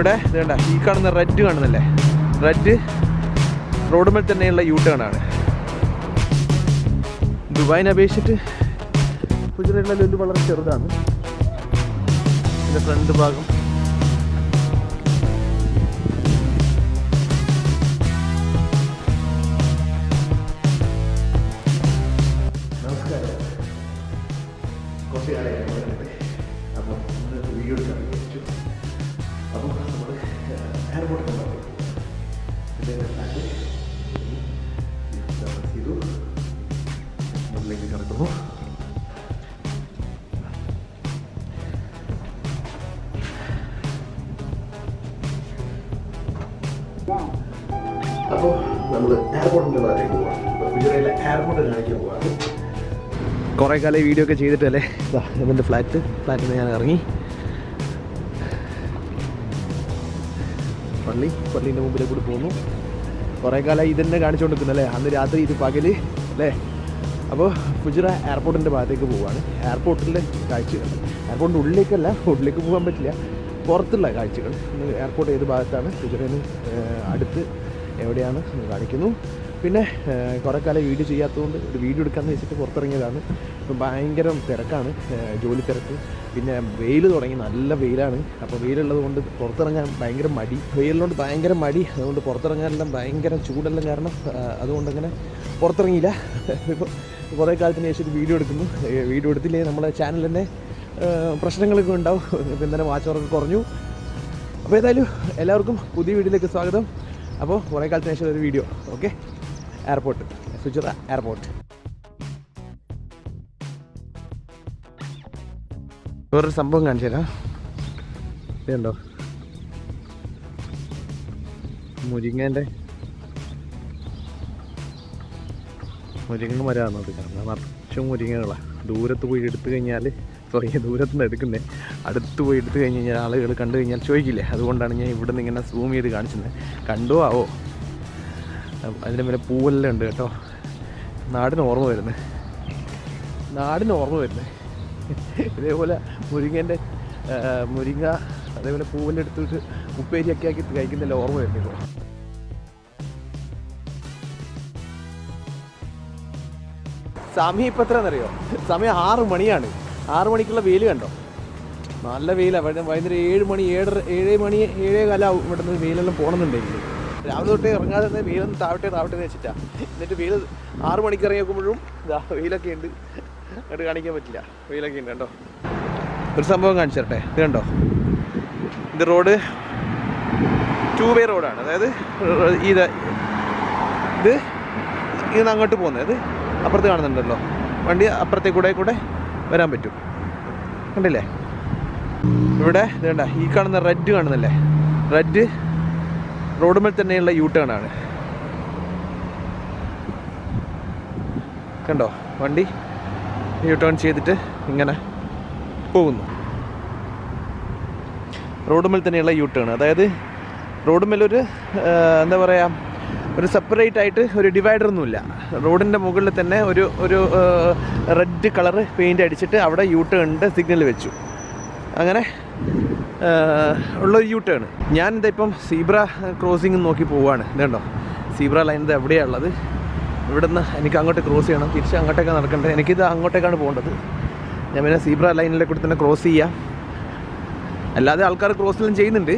ഇവിടെ ഇതേണ്ട ഈ കാണുന്ന റെഡ് കാണുന്നല്ലേ, റെഡ് റോഡുമേൽ തന്നെയുള്ള യൂ ടേൺ ആണ്. ദുബായിനെ അപേക്ഷിച്ചിട്ട് ഫുജിറയിലുള്ള ലുലു വളരെ ചെറുതാണ്. ഇതിൻ്റെ ഫ്രണ്ട് ഭാഗം നമസ്കാരം. കുറച്ച് കാലമായി അപ്പോൾ വീഡിയോ എടുക്കാൻ വിചാരിച്ചു. അപ്പോൾ നമ്മൾ എയർപോർട്ടിൽ ചെയ്തു മുകളിലേക്ക് കിടക്കുന്നു. അപ്പോൾ നമ്മൾ എയർപോർട്ടിൻ്റെ ഭാഗത്തേക്ക് പോകാം. ഫുജിറയിലെ എയർപോർട്ട് കാണിക്കാൻ പോകാം. കുറേ കാലം വീഡിയോ ഒക്കെ ചെയ്തിട്ടല്ലേ ഇതിൻ്റെ ഫ്ലാറ്റിൽ നിന്ന് ഞാൻ ഇറങ്ങി. പള്ളീൻ്റെ മുമ്പിലേക്ക് കൂടി പോകുന്നു. കുറേ കാലം ഇതന്നെ കാണിച്ചുകൊണ്ടിരിക്കുന്നല്ലേ, അന്ന് രാത്രി ഇത് പകല് അല്ലേ. അപ്പോൾ ഫുജിറ എയർപോർട്ടിൻ്റെ ഭാഗത്തേക്ക് പോവുകയാണ്. എയർപോർട്ടിലെ കാഴ്ചകൾ, എയർപോർട്ടിൻ്റെ ഉള്ളിലേക്ക് പോകാൻ പറ്റില്ല, പുറത്തുള്ള കാഴ്ചകൾ. എയർപോർട്ട് ഏത് ഭാഗത്താണ്, ഫുജിറയിൽ അടുത്ത് എവിടെയാണ് എന്ന് കാണിക്കുന്നു. പിന്നെ കുറേ കാലം വീഡിയോ ചെയ്യാത്തതുകൊണ്ട് ഒരു വീഡിയോ എടുക്കാമെന്ന് വെച്ചിട്ട് പുറത്തിറങ്ങിയതാണ്. ഇപ്പം ഭയങ്കര തിരക്കാണ്, ജോലി തിരക്ക്. പിന്നെ വെയിൽ തുടങ്ങി, നല്ല വെയിലാണ്. അപ്പോൾ വെയിലുള്ളത് കൊണ്ട് പുറത്തിറങ്ങാൻ ഭയങ്കര മടി, വെയിലുകൊണ്ട് ഭയങ്കര മടി. അതുകൊണ്ട് പുറത്തിറങ്ങാനെല്ലാം ഭയങ്കര ചൂടെല്ലാം കാരണം അതുകൊണ്ടങ്ങനെ പുറത്തിറങ്ങിയില്ല. ഇപ്പോൾ കുറേ കാലത്തിന് ശേഷം വീഡിയോ എടുക്കുന്നു. വീഡിയോ എടുത്തില്ലേ നമ്മളെ ചാനൽ തന്നെ പ്രശ്നങ്ങളൊക്കെ ഉണ്ടാവും. പിന്നെ വാച്ചവർക്ക് കുറഞ്ഞു. അപ്പോൾ ഏതായാലും എല്ലാവർക്കും പുതിയ വീഡിയോയിലേക്ക് സ്വാഗതം. അപ്പോൾ കുറേ കാലത്തിന് ശേഷം ഒരു video. Okay, airport, Fujairah airport. വേറൊരു സംഭവം കാണിച്ചു തരാം. ഇതുണ്ടോ, മുരിങ്ങ മരമാണ് അത് കാണുന്നത്. നിറച്ചും മുരിങ്ങകളാണ്. ദൂരത്ത് പോയി എടുത്തു കഴിഞ്ഞാൽ, ദൂരത്ത് നിന്ന് എടുക്കുന്നത്, അടുത്ത് പോയി എടുത്തു കഴിഞ്ഞ് കഴിഞ്ഞാൽ ആളുകൾ കണ്ടു കഴിഞ്ഞാൽ ചോദിക്കില്ലേ. അതുകൊണ്ടാണ് ഞാൻ ഇവിടെ നിന്ന് ഇങ്ങനെ സൂം ചെയ്ത് കാണിച്ചത്. കണ്ടോ ആവോ, അതിൻ്റെ മേലെ പൂവെല്ലാം ഉണ്ട് കേട്ടോ. നാടിന് ഓർമ്മ വരുന്നത് ഇതേപോലെ മുരിങ്ങ അതേപോലെ പൂവെല്ലാം എടുത്തിട്ട് ഉപ്പേരിയൊക്കെ ആക്കി കഴിക്കുന്നില്ല, ഓർമ്മ വരുന്നില്ല. സമയം ഇപ്പം എത്രയാണെന്നറിയോ? സമയം 6 മണിയാണ്. 6 മണിക്കുള്ള വെയിൽ കണ്ടോ, നല്ല വെയിലാണ്. വൈകുന്നേരം 7 മണി 7:15 ഇവിടെ നിന്ന് വെയിലെല്ലാം പോകണമെന്നുണ്ടെങ്കിൽ രാവിലെ തൊട്ടേ ഇറങ്ങാതെ തന്നെ വെയിലൊന്നും താവട്ടെ എന്ന് വെച്ചിട്ടാണ്. എന്നിട്ട് വെയിൽ 6 മണിക്ക് ഇറങ്ങി നോക്കുമ്പോഴും ഇതാ വെയിലൊക്കെ ഉണ്ട്. അങ്ങോട്ട് കാണിക്കാൻ പറ്റില്ല, വെയിലൊക്കെ ഉണ്ട് കേട്ടോ. ഒരു സംഭവം കാണിച്ചു തരട്ടെ. ഇത് കണ്ടോ, ഇത് റോഡ് 2 വേ റോഡാണ്. അതായത് ഇത് അങ്ങോട്ട് പോകുന്നത്, അപ്പുറത്ത് കാണുന്നുണ്ടല്ലോ വണ്ടി, അപ്പുറത്തെ കൂടെ വരാൻ പറ്റും. കണ്ടില്ലേ, ഇവിടെ ഇത് കണ്ട ഈ കാണുന്ന റെഡ് കാണുന്നല്ലേ, റെഡ് റോഡുമേൽ തന്നെയുള്ള യൂ ടേൺ ആണ്. കണ്ടോ, വണ്ടി യൂ ടേൺ ചെയ്തിട്ട് ഇങ്ങനെ പോകുന്നു. റോഡുമേൽ തന്നെയുള്ള യൂ ടേൺ, അതായത് റോഡുമേലൊരു എന്താ പറയുക, ഒരു സെപ്പറേറ്റ് ആയിട്ട് ഒരു ഡിവൈഡറൊന്നുമില്ല. റോഡിൻ്റെ മുകളിൽ തന്നെ ഒരു റെഡ് കളറ് പെയിൻ്റ് അടിച്ചിട്ട് അവിടെ യൂ ടേണിൻ്റെ സിഗ്നൽ വെച്ചു. അങ്ങനെ ഉള്ളൊരു യൂ ടേൺ. ഞാനിതാ ഇപ്പം സീബ്ര ക്രോസിങ് നോക്കി പോവുകയാണ്. ഇതുണ്ടോ, സീബ്ര ലൈൻ ഇത് എവിടെയാണ് ഉള്ളത്. ഇവിടെ നിന്ന് എനിക്ക് അങ്ങോട്ട് ക്രോസ് ചെയ്യണം, തിരിച്ച് അങ്ങോട്ടേക്കാണ് നടക്കേണ്ടത്. എനിക്കിത് അങ്ങോട്ടേക്കാണ് പോകേണ്ടത്. ഞാൻ പിന്നെ സീബ്ര ലൈനിലെ കൂടി തന്നെ ക്രോസ് ചെയ്യാം. അല്ലാതെ ആൾക്കാർ ക്രോസെല്ലാം ചെയ്യുന്നുണ്ട്.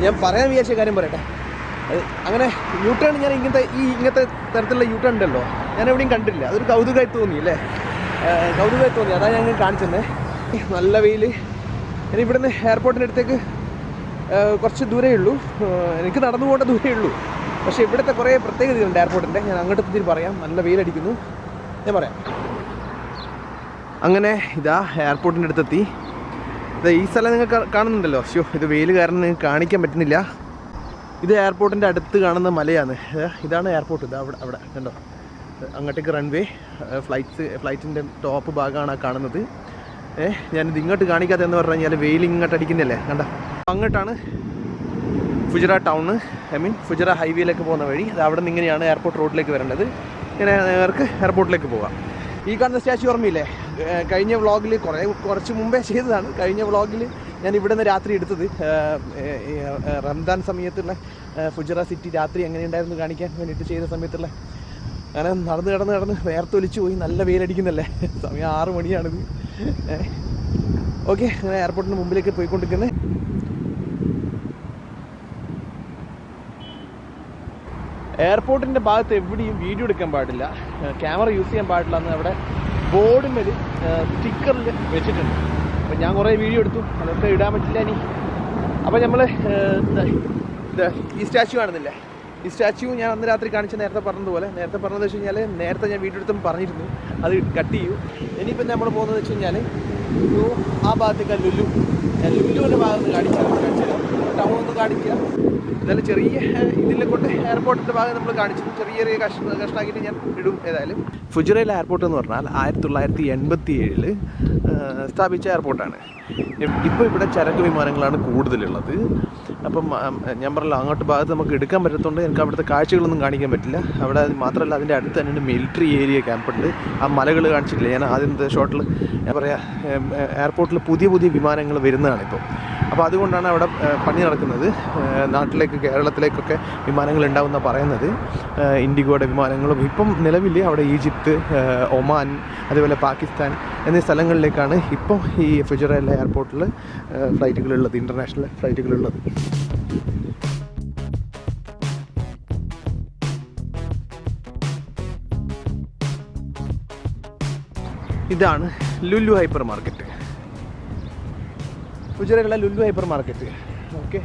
ഞാൻ പറയാൻ വിചാരിച്ച കാര്യം പറയട്ടെ. അങ്ങനെ യൂ ടേൺ ഞാൻ ഇങ്ങനത്തെ തരത്തിലുള്ള യൂ ടേൺ ഉണ്ടല്ലോ, ഞാൻ എവിടെയും കണ്ടില്ല. അതൊരു കൗതുകമായി തോന്നി അല്ലേ, അതാണ് ഞാൻ കാണിച്ചത്. നല്ല വെയിൽ. ഞാൻ ഇവിടുന്ന് എയർപോർട്ടിൻ്റെ അടുത്തേക്ക് കുറച്ച് ദൂരമേ ഉള്ളൂ, എനിക്ക് നടന്നു പോകേണ്ട ദൂരമേ ഉള്ളൂ. പക്ഷേ ഇവിടുത്തെ കുറേ പ്രത്യേകതയുണ്ട് എയർപോർട്ടിൻ്റെ. ഞാൻ അങ്ങോട്ട് തിരിച്ച് പറയാം. നല്ല വെയിലടിക്കുന്നു, ഞാൻ പറയാം. അങ്ങനെ ഇതാ എയർപോർട്ടിൻ്റെ അടുത്തെത്തി. ഈ സ്ഥലം നിങ്ങൾ കാണുന്നുണ്ടല്ലോ. ഇത് വെയിൽ കാരണം നിങ്ങൾക്ക് കാണിക്കാൻ പറ്റുന്നില്ല. ഇത് എയർപോർട്ടിൻ്റെ അടുത്ത് കാണുന്ന മലയാണ്. ഇതാണ് എയർപോർട്ട്. ഇത് അവിടെ കണ്ടോ, അങ്ങോട്ടേക്ക് റൺവേ, ഫ്ലൈറ്റിൻ്റെ ടോപ്പ് ഭാഗമാണ് ആ കാണുന്നത്. ഞാനിത് ഇങ്ങോട്ട് കാണിക്കാതെ എന്ന് പറഞ്ഞു കഴിഞ്ഞാൽ വെയിൽ ഇങ്ങോട്ട് അടിക്കുന്നില്ലേ, കണ്ട. അങ്ങോട്ടാണ് ഫുജിറ ടൗണ്, ഫുജിറ ഹൈവേയിലേക്ക് പോകുന്ന വഴി. അത് അവിടെ നിന്ന് ഇങ്ങനെയാണ് എയർപോർട്ട് റോഡിലേക്ക് വരേണ്ടത്. ഇങ്ങനെ നേർക്ക് എയർപോർട്ടിലേക്ക് പോകാം. ഈ കാണുന്ന സ്റ്റാച്യു ഓർമ്മയില്ലേ? കഴിഞ്ഞ വ്ളോഗിൽ കുറച്ച് മുമ്പേ ചെയ്തതാണ്. കഴിഞ്ഞ വ്ളോഗിൽ ഞാൻ ഇവിടെ നിന്ന് രാത്രി എടുത്തത്. റംദാൻ സമയത്തുള്ള ഫുജറ സിറ്റി രാത്രി എങ്ങനെയുണ്ടായിരുന്നു കാണിക്കാൻ വേണ്ടിയിട്ട് ചെയ്ത സമയത്തുള്ള. അങ്ങനെ നടന്ന് വേർത്തൊലിച്ചു പോയി. നല്ല വെയിലടിക്കുന്നല്ലേ, സമയം 6 മണിയാണിത്. ഓക്കെ, അങ്ങനെ എയർപോർട്ടിന് മുമ്പിലേക്ക് പോയിക്കൊണ്ടിരിക്കുന്നത്. എയർപോർട്ടിൻ്റെ ഭാഗത്ത് എവിടെയും വീഡിയോ എടുക്കാൻ പാടില്ല, ക്യാമറ യൂസ് ചെയ്യാൻ പാടില്ല എന്ന് അവിടെ ബോർഡിന്മേൽ സ്റ്റിക്കറിൽ വെച്ചിട്ടുണ്ട്. അപ്പം ഞാൻ കുറേ വീഡിയോ എടുത്തു, അതൊക്കെ ഇടാൻ പറ്റില്ല ഇനി. അപ്പോൾ നമ്മൾ ഈ സ്റ്റാച്യു കാണുന്നില്ലേ? ഈ സ്റ്റാച്യു ഞാൻ അന്ന് രാത്രി കാണിച്ച് നേരത്തെ പറഞ്ഞത് വെച്ച് കഴിഞ്ഞാൽ, നേരത്തെ ഞാൻ വീഡിയോ എടുത്തും പറഞ്ഞിരുന്നു അത് കട്ട് ചെയ്യൂ. ഇനിയിപ്പം നമ്മൾ പോകുന്നത് വെച്ച് കഴിഞ്ഞാൽ ആ ഭാഗത്തേക്ക് ലുലുവിൻ്റെ ഭാഗത്ത് കാണിച്ചാൽ ടൗൺ ഒന്ന് കാണിക്കുക. എന്നാലും ചെറിയ ഇതിൽ കൊണ്ട് എയർപോർട്ടിൻ്റെ ഭാഗം നമ്മൾ കാണിച്ചു, ചെറിയ കഷ്ണമാക്കിയിട്ട് ഞാൻ ഇടും. ഏതായാലും ഫുജറയിലെ എയർപോർട്ട് എന്ന് പറഞ്ഞാൽ 1987 സ്ഥാപിച്ച എയർപോർട്ടാണ്. ഇപ്പോൾ ഇവിടെ ചരക്ക് വിമാനങ്ങളാണ് കൂടുതലുള്ളത്. അപ്പം ഞാൻ പറഞ്ഞല്ലോ, അങ്ങോട്ട് ഭാഗത്ത് നമുക്ക് എടുക്കാൻ പറ്റത്തുകൊണ്ട് എനിക്ക് അവിടുത്തെ കാഴ്ചകളൊന്നും കാണിക്കാൻ പറ്റില്ല. അവിടെ മാത്രമല്ല, അതിൻ്റെ അടുത്ത് തന്നെ മിലിറ്ററി ഏരിയ ക്യാമ്പുണ്ട്. ആ മലകൾ കാണിച്ചിട്ടില്ല ഞാൻ ആദ്യത്തെ ഷോട്ടിൽ. ഞാൻ പറയാം, എയർപോർട്ടിൽ പുതിയ വിമാനങ്ങൾ വരുന്നതാണ് ഇപ്പോൾ. അപ്പോൾ അതുകൊണ്ടാണ് അവിടെ പണി നടക്കുന്നത്. നാട്ടിലേക്ക്, കേരളത്തിലേക്കൊക്കെ വിമാനങ്ങൾ ഉണ്ടാവുമെന്ന് പറയുന്നത്. ഇൻഡിഗോയുടെ വിമാനങ്ങളും ഇപ്പം നിലവിൽ അവിടെ ഈജിപ്ത്, ഒമാൻ, അതുപോലെ പാകിസ്ഥാൻ എന്നീ സ്ഥലങ്ങളിലേക്കാണ് ഇപ്പം ഈ ഫുജറയിലെ എയർപോർട്ടിൽ ഫ്ലൈറ്റുകളുള്ളത്, ഇൻ്റർനാഷണൽ ഫ്ലൈറ്റുകളുള്ളത്. ഇതാണ് ലുലു ഹൈപ്പർ മാർക്കറ്റ്, ഫുജറയിലുള്ള ലുലു ഹൈപ്പർ മാർക്കറ്റ്. ഓക്കെ,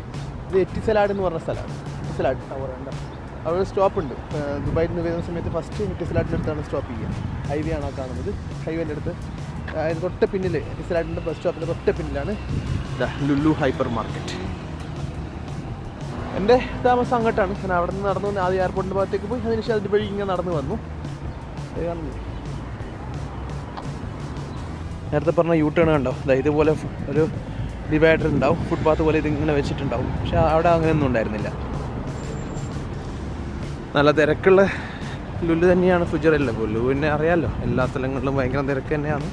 ഇത് എറ്റിസലാഡ് എന്ന് പറഞ്ഞ സ്ഥലമാണ്. എറ്റിസലാഡ് ടവർ ഉണ്ട്, അവിടെ സ്റ്റോപ്പ് ഉണ്ട്. ദുബായിൽ നിന്ന് വരുന്ന സമയത്ത് ഫസ്റ്റ് എറ്റിസലാഡിൻ്റെ അടുത്താണ് സ്റ്റോപ്പ് ചെയ്യുക. ഹൈവേ ആണ് ആ കാണുന്നത്. ഹൈവേൻ്റെ അടുത്ത് അതിന് തൊട്ട് പിന്നിൽ, എറ്റിസലാഡിൻ്റെ ബസ് സ്റ്റോപ്പിൻ്റെ തൊട്ട് പിന്നിലാണ് ലുലു ഹൈപ്പർ മാർക്കറ്റ്. എൻ്റെ താമസം അങ്ങോട്ടാണ്. ഞാൻ അവിടെ നിന്ന് നടന്നു വന്ന് ആദ്യം എയർപോർട്ടിൻ്റെ ഭാഗത്തേക്ക് പോയി, അതിനുശേഷം അതിൻ്റെ വഴി ഇങ്ങനെ നടന്നു വന്നു. നേരത്തെ പറഞ്ഞ യൂ ടേൺ കണ്ടോ? ഇതുപോലെ ഒരു ഡിവൈഡർ ഉണ്ടാവും, ഫുട്പാത്ത് പോലെ ഇതിങ്ങനെ വെച്ചിട്ടുണ്ടാവും. പക്ഷെ അവിടെ അങ്ങനെയൊന്നും ഉണ്ടായിരുന്നില്ല. നല്ല തിരക്കുള്ള ലുലു തന്നെയാണ് ഫുജറയിലെ. ലുലുവിനെ അറിയാമല്ലോ, എല്ലാ സ്ഥലങ്ങളിലും ഭയങ്കര തിരക്ക് തന്നെയാണ്.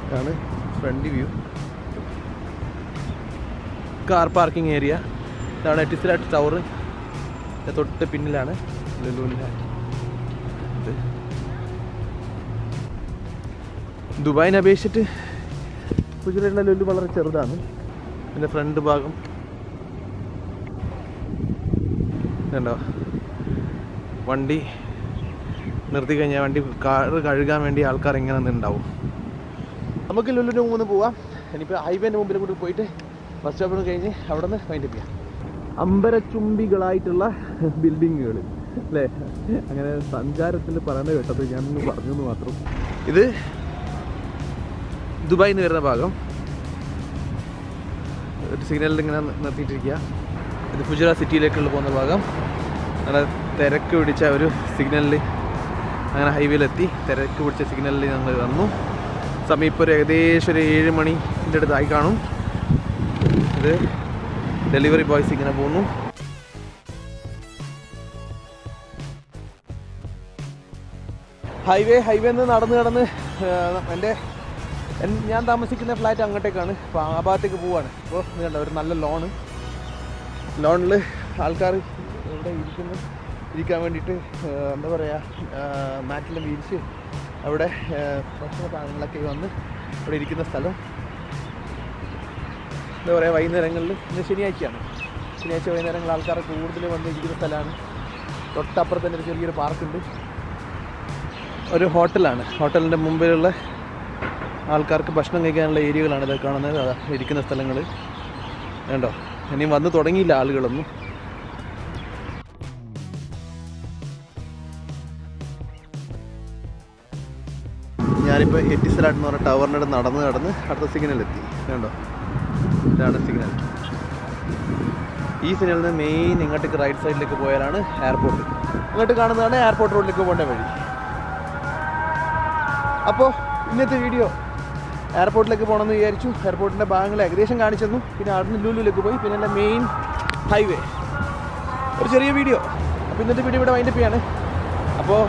ഇതാണ് front view. Car parking area. ഇതാണ് എറ്റിസലാഡ് ടവർ, തൊട്ട് പിന്നിലാണ് ലുലുവിൻ്റെ. ദുബായിനെ അപേക്ഷിച്ചിട്ട് ഫുജറയിലെ ലുലു വളരെ ചെറുതാണ്. എൻ്റെ ഫ്രണ്ട് ഭാഗം കണ്ടോ? വണ്ടി നിർത്തി കഴിഞ്ഞാൽ വണ്ടി കാറ് കഴുകാൻ വേണ്ടി ആൾക്കാർ ഇങ്ങനെ ഉണ്ടാവും. നമുക്ക് ലുലുവിന് മുമ്പ് പോവാം. ഇനിയിപ്പോൾ ഹൈവേൻ്റെ മുമ്പിൽ കൂടി പോയിട്ട് ബസ് സ്റ്റോപ്പിൽ കഴിഞ്ഞ് അവിടെ നിന്ന് വൈൻഡപ്പ് ചെയ്യാം. അമ്പരച്ചുംബികളായിട്ടുള്ള ബിൽഡിങ്ങുകൾ അല്ലേ? അങ്ങനെ സഞ്ചാരത്തിൽ പറയുന്നത് കേട്ടത് ഞാനൊന്ന് പറഞ്ഞെന്ന് മാത്രം. ഇത് ദുബായിൽ നിന്ന് വരുന്ന ഭാഗം, ഒരു സിഗ്നലിൽ ഇങ്ങനെ നിർത്തിയിട്ടിരിക്കുക. ഇത് ഫുജറ സിറ്റിയിലേക്കുള്ള പോകുന്ന ഭാഗം. നല്ല തിരക്ക് പിടിച്ച ഒരു സിഗ്നലിൽ, അങ്ങനെ ഹൈവേയിലെത്തി. തിരക്ക് പിടിച്ച സിഗ്നലിൽ ഞങ്ങൾ വന്നു. സമയം ഇപ്പോൾ ഏകദേശം ഒരു 7 മണിൻ്റെ അടുത്തായി കാണും. ഇത് ഡെലിവറി ബോയ്സ് ഇങ്ങനെ പോകുന്നു. ഹൈവേ നിന്ന് നടന്ന് ഞാൻ താമസിക്കുന്ന ഫ്ലാറ്റ് അങ്ങോട്ടേക്കാണ്. അപ്പോൾ ആ ഭാഗത്തേക്ക് പോവാണ്. അപ്പോൾ ഇതുണ്ട് ഒരു നല്ല ലോണിൽ ആൾക്കാർ ഇവിടെ ഇരിക്കാൻ വേണ്ടിയിട്ട് എന്താ പറയുക, മാറ്റിലും വിരിച്ച് അവിടെ ഭക്ഷണ സാധനങ്ങളൊക്കെ വന്ന് അവിടെ ഇരിക്കുന്ന സ്ഥലം. എന്താ പറയുക, വൈകുന്നേരങ്ങളിൽ, ഇന്ന് ശനിയാഴ്ചയാണ്, ശനിയാഴ്ച വൈകുന്നേരങ്ങളിൽ ആൾക്കാർ കൂടുതൽ വന്നിരിക്കുന്ന സ്ഥലമാണ്. തൊട്ടപ്പുറത്ത് തന്നെ ഒരു ചെറിയൊരു പാർക്കുണ്ട്. ഒരു ഹോട്ടലാണ്. ഹോട്ടലിൻ്റെ മുമ്പിലുള്ള ആൾക്കാർക്ക് ഭക്ഷണം കഴിക്കാനുള്ള ഏരിയകളാണ് ഇത് കാണുന്നത്. ഇരിക്കുന്ന സ്ഥലങ്ങൾ വേണ്ടോ? ഇനിയും വന്ന് തുടങ്ങിയില്ല ആളുകളൊന്നും. ഞാനിപ്പോൾ എറ്റിസലാഡ് എന്ന് പറഞ്ഞ ടവറിൻ്റെ നടന്ന് അടുത്ത സിഗ്നലെത്തി. വേണ്ടോ? ഇതാണ് സിഗ്നൽ. ഈ സിഗ്നലിൽ നിന്ന് മെയിൻ ഇങ്ങോട്ടേക്ക് റൈറ്റ് സൈഡിലേക്ക് പോയാലാണ് എയർപോർട്ട്. ഇങ്ങോട്ട് കാണുന്നതാണ് എയർപോർട്ട് റോഡിലേക്ക് പോകേണ്ട വഴി. അപ്പോൾ ഇന്നത്തെ വീഡിയോ എയർപോർട്ടിലേക്ക് പോകണമെന്ന് വിചാരിച്ചു. എയർപോർട്ടിൻ്റെ ഭാഗങ്ങൾ ഏകദേശം കാണിച്ചു തന്നു. പിന്നെ അവിടുന്ന് ലുലുവിലേക്ക് പോയി. പിന്നെ എൻ്റെ മെയിൻ ഹൈവേ, ഒരു ചെറിയ വീഡിയോ. അപ്പോൾ ഇന്നത്തെ വീഡിയോ ഇവിടെ വൈൻഡപ്പ് ചെയ്യാണ്. അപ്പോൾ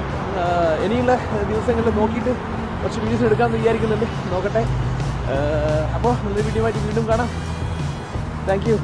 ഇനിയുള്ള ദിവസങ്ങളിൽ നോക്കിയിട്ട് കുറച്ച് വീഡിയോസ് എടുക്കാമെന്ന് വിചാരിക്കുന്നുണ്ട്. നോക്കട്ടെ. അപ്പോൾ നല്ലൊരു വീഡിയോ ആയിട്ട് വീണ്ടും കാണാം. Thank you.